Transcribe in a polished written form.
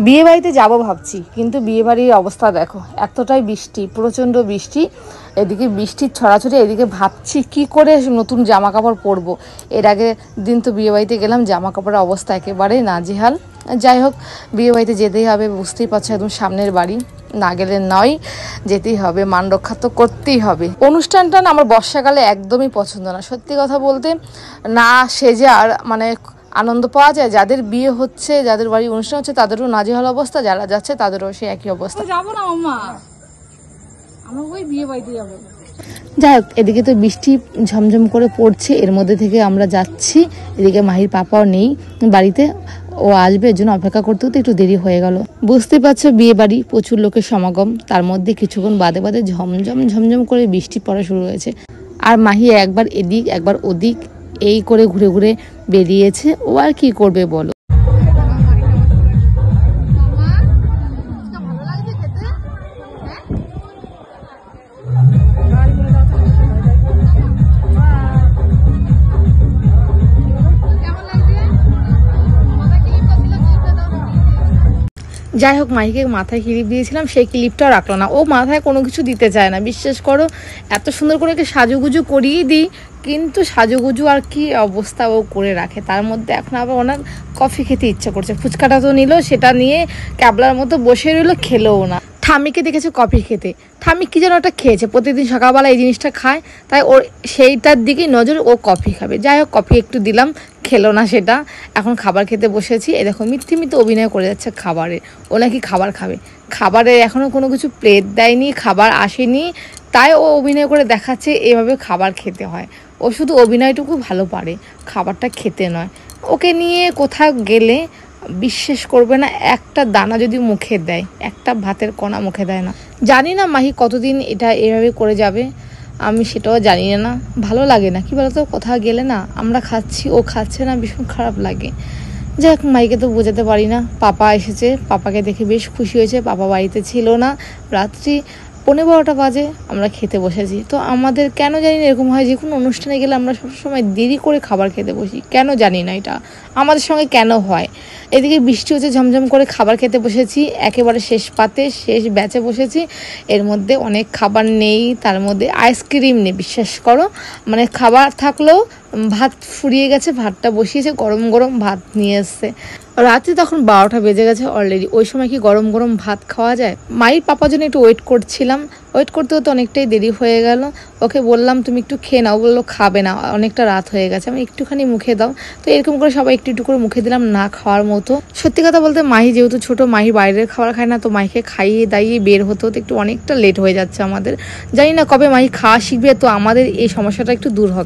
বিয়ে বাড়িতে যাবো ভাবছি, কিন্তু বিয়ে বাড়ির অবস্থা দেখো, এতটাই বৃষ্টি, প্রচণ্ড বৃষ্টি। এদিকে বৃষ্টির ছড়াছড়ি, এদিকে ভাবছি কি করে নতুন জামা কাপড় পরবো। এর আগে দিন তো বিয়ে বাড়িতে গেলাম, জামা কাপড়ের অবস্থা একেবারে নাজেহাল। যাই হোক, বিয়ে বাড়িতে যেতেই হবে, বুঝতেই পারছো একদম সামনের বাড়ি, না গেলে নয়, যেতেই হবে, মান রক্ষা তো করতেই হবে। অনুষ্ঠানটা না আমার বর্ষাকালে একদমই পছন্দ না, সত্যি কথা বলতে। না সেজে আর মানে আনন্দ পাওয়া যায়, যাদের বিয়ে হচ্ছে, যাদের বাড়ি অনুষ্ঠান হচ্ছে তাদেরও নাজেহাল অবস্থা, যারা যাচ্ছে তাদেরও সেই একই অবস্থা। যাবো না মামা, আমরা ওই বিয়ে বাড়িতে যাবো। যাই হোক, এদিকে তো বৃষ্টি ঝমঝম করে পড়ছে, এর মধ্যে থেকে আমরা যাচ্ছি। এদিকে মাহির পাপাও নেই বাড়িতে, ও আসবে, এর জন্য অপেক্ষা করতে করতে একটু দেরি হয়ে গেল। বুঝতে পারছো বিয়ে বাড়ি, প্রচুর লোকের সমাগম, তার মধ্যে কিছুক্ষণ বাদে বাদে ঝমঝম করে বৃষ্টি পড়া শুরু হয়েছে। আর মাহি একবার এদিক একবার ওদিক এই করে ঘুরে ঘুরে বেরিয়েছে। ও আর কি করবে বলো। যাই হোক, মাহিকে মাথায় ক্লিপ দিয়েছিলাম, সেই ক্লিপটাও রাখলো না। ও মাথায় কোনো কিছু দিতে চায় না, বিশ্বাস করো। এত সুন্দর করে সাজুগুজু করিয়ে দিই, কিন্তু সাজুগুজু আর কি অবস্থা ও করে রাখে। তার মধ্যে এখন আবার ওনার কফি খেতে ইচ্ছা করছে, ফুচকাটা তো নিল, সেটা নিয়ে ক্যাবলার মতো বসে রইলো, খেলোও না। ঠাম্মিকে দেখেছে কফি খেতে, ঠাম্মি কি যেন ওটা খেয়েছে, প্রতিদিন সকালবেলা এই জিনিসটা খায়, তাই ওর সেইটার দিকেই নজর, ও কফি খাবে। যাই হোক, কফি একটু দিলাম, খেলো না সেটা। এখন খাবার খেতে বসেছি, এ দেখো মিথ্যে অভিনয় করে যাচ্ছে খাবারে, ও নাকি খাবার খাবে। খাবারে এখনও কোনো কিছু প্লেট দেয়নি, খাবার আসেনি, তাই ও অভিনয় করে দেখাচ্ছে এভাবে খাবার খেতে হয়। ও শুধু অভিনয়টুকু ভালো পারে, খাবারটা খেতে নয়। ওকে নিয়ে কোথাও গেলে বিশ্বাস করবে না, একটা দানা যদি মুখে দেয়, একটা ভাতের কণা মুখে দেয় না। জানি না মাহি কতদিন এটা এভাবে করে যাবে, আমি সেটাও জানি না। ভালো লাগে না, কি বলতো, কোথাও গেলে না আমরা খাচ্ছি ও খাচ্ছে না, ভীষণ খারাপ লাগে। যাই হোক, মাইকে তো বোঝাতে পারি না। পাপা এসেছে, পাপাকে দেখে বেশ খুশি হয়েছে। পাপা বাড়িতে ছিল না, রাত্রি 11:15 বাজে আমরা খেতে বসেছি। তো আমাদের কেন জানি না এরকম হয়, যে কোনো অনুষ্ঠানে গেলে আমরা সবসময় দেরি করে খাবার খেতে বসি, কেন জানি না এটা আমাদের সঙ্গে কেন হয়। এদিকে বৃষ্টি হচ্ছে, ঝমঝম করে খাবার খেতে বসেছি, একেবারে শেষ পাতে শেষ ব্যাচে বসেছি। এর মধ্যে অনেক খাবার নেই, তার মধ্যে আইসক্রিম নেই, বিশ্বাস করো। মানে খাবার থাকলেও ভাত ফুরিয়ে গেছে, ভাতটা বসিয়েছে, গরম গরম ভাত নিয়ে এসছে। রাত্রি তখন 12টা বেজে গেছে অলরেডি, ওই সময় কি গরম গরম ভাত খাওয়া যায়? মায়ের পাপার জন্য একটু ওয়েট করছিলাম, ওয়েট করতে হতে অনেকটাই দেরি হয়ে গেল। ওকে বললাম তুমি একটু খেয়ে নাও, বললো খাবে না, অনেকটা রাত হয়ে গেছে, আমি একটুখানি মুখে দাও। তো এরকম করে সবাই একটু একটু করে মুখে দিলাম, না খাওয়ার মতো। সত্যি কথা বলতে, মাহি যেহেতু ছোট, মাহি বাইরের খাবার খায় না, তো মাহিকে খাইয়ে দাইয়ে বের হতে হতে একটু অনেকটা লেট হয়ে যাচ্ছে আমাদের। জানি না কবে মাহি খাওয়া শিখবে, তো আমাদের এই সমস্যাটা একটু দূর হবে।